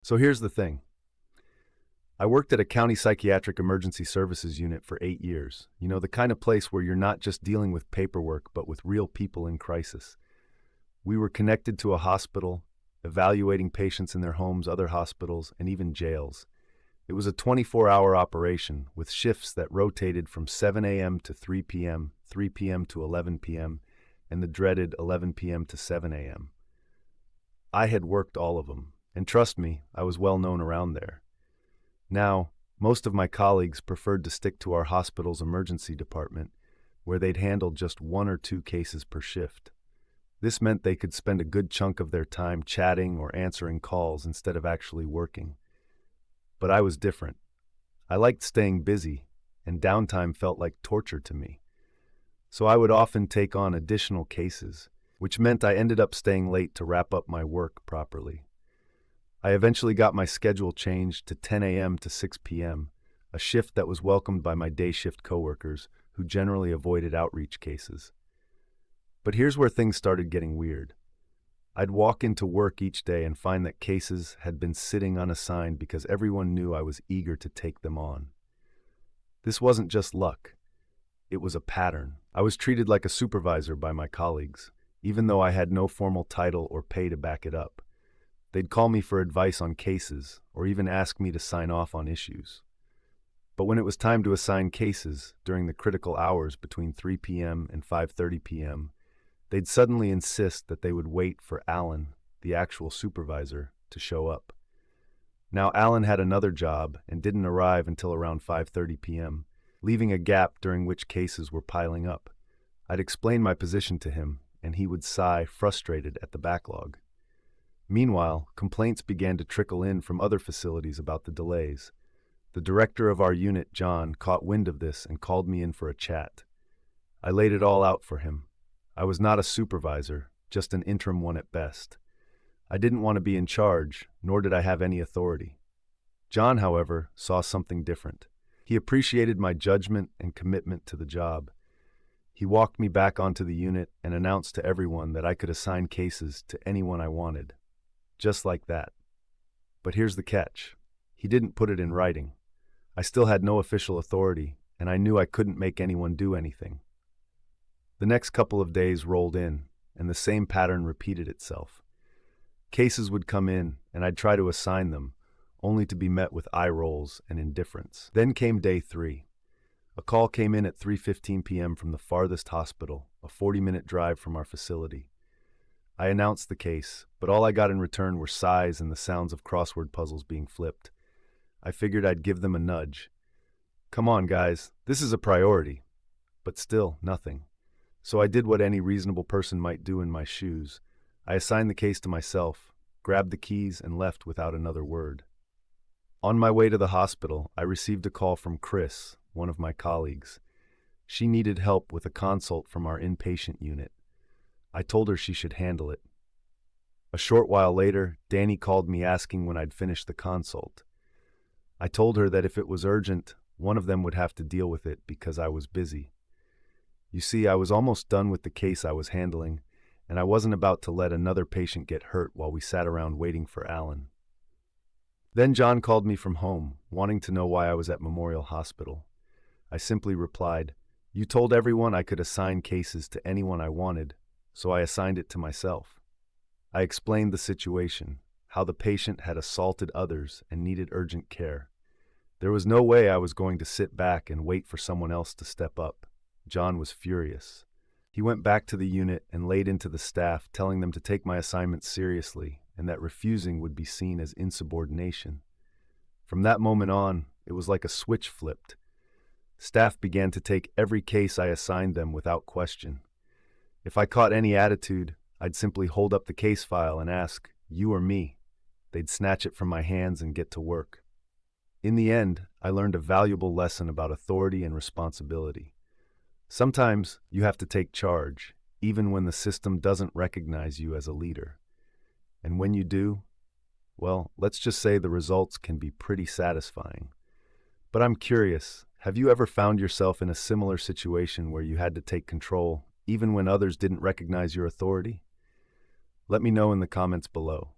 So here's the thing. I worked at a county psychiatric emergency services unit for 8 years. You know, the kind of place where you're not just dealing with paperwork, but with real people in crisis. We were connected to a hospital, evaluating patients in their homes, other hospitals, and even jails. It was a 24-hour operation with shifts that rotated from 7 a.m. to 3 p.m., 3 p.m. to 11 p.m., and the dreaded 11 p.m. to 7 a.m. I had worked all of them, and trust me, I was well known around there. Now, most of my colleagues preferred to stick to our hospital's emergency department, where they'd handle just 1 or 2 cases per shift. This meant they could spend a good chunk of their time chatting or answering calls instead of actually working. But I was different. I liked staying busy, and downtime felt like torture to me. So I would often take on additional cases, which meant I ended up staying late to wrap up my work properly. I eventually got my schedule changed to 10 a.m. to 6 p.m., a shift that was welcomed by my day shift coworkers, who generally avoided outreach cases. But here's where things started getting weird. I'd walk into work each day and find that cases had been sitting unassigned because everyone knew I was eager to take them on. This wasn't just luck. It was a pattern. I was treated like a supervisor by my colleagues, even though I had no formal title or pay to back it up. They'd call me for advice on cases, or even ask me to sign off on issues. But when it was time to assign cases during the critical hours between 3 p.m. and 5:30 p.m., they'd suddenly insist that they would wait for Alan, the actual supervisor, to show up. Now, Alan had another job and didn't arrive until around 5:30 p.m., leaving a gap during which cases were piling up. I'd explain my position to him, and he would sigh, frustrated at the backlog. Meanwhile, complaints began to trickle in from other facilities about the delays. The director of our unit, John, caught wind of this and called me in for a chat. I laid it all out for him. I was not a supervisor, just an interim one at best. I didn't want to be in charge, nor did I have any authority. John, however, saw something different. He appreciated my judgment and commitment to the job. He walked me back onto the unit and announced to everyone that I could assign cases to anyone I wanted. Just like that. But here's the catch. He didn't put it in writing. I still had no official authority, and I knew I couldn't make anyone do anything. The next couple of days rolled in, and the same pattern repeated itself. Cases would come in, and I'd try to assign them, only to be met with eye rolls and indifference. Then came day 3. A call came in at 3:15 p.m. from the farthest hospital, a 40-minute drive from our facility. I announced the case, but all I got in return were sighs and the sounds of crossword puzzles being flipped. I figured I'd give them a nudge. Come on, guys, this is a priority. But still, nothing. So I did what any reasonable person might do in my shoes. I assigned the case to myself, grabbed the keys, and left without another word. On my way to the hospital, I received a call from Chris, one of my colleagues. She needed help with a consult from our inpatient unit. I told her she should handle it. A short while later, Danny called me asking when I'd finished the consult. I told her that if it was urgent, one of them would have to deal with it because I was busy. You see, I was almost done with the case I was handling, and I wasn't about to let another patient get hurt while we sat around waiting for Alan. Then John called me from home, wanting to know why I was at Memorial Hospital. I simply replied, "You told everyone I could assign cases to anyone I wanted, so I assigned it to myself." I explained the situation, how the patient had assaulted others and needed urgent care. There was no way I was going to sit back and wait for someone else to step up. John was furious. He went back to the unit and laid into the staff, telling them to take my assignment seriously and that refusing would be seen as insubordination. From that moment on, it was like a switch flipped. Staff began to take every case I assigned them without question. If I caught any attitude, I'd simply hold up the case file and ask, "You or me?" They'd snatch it from my hands and get to work. In the end, I learned a valuable lesson about authority and responsibility. Sometimes you have to take charge, even when the system doesn't recognize you as a leader. And when you do, well, let's just say the results can be pretty satisfying. But I'm curious, have you ever found yourself in a similar situation where you had to take control, even when others didn't recognize your authority? Let me know in the comments below.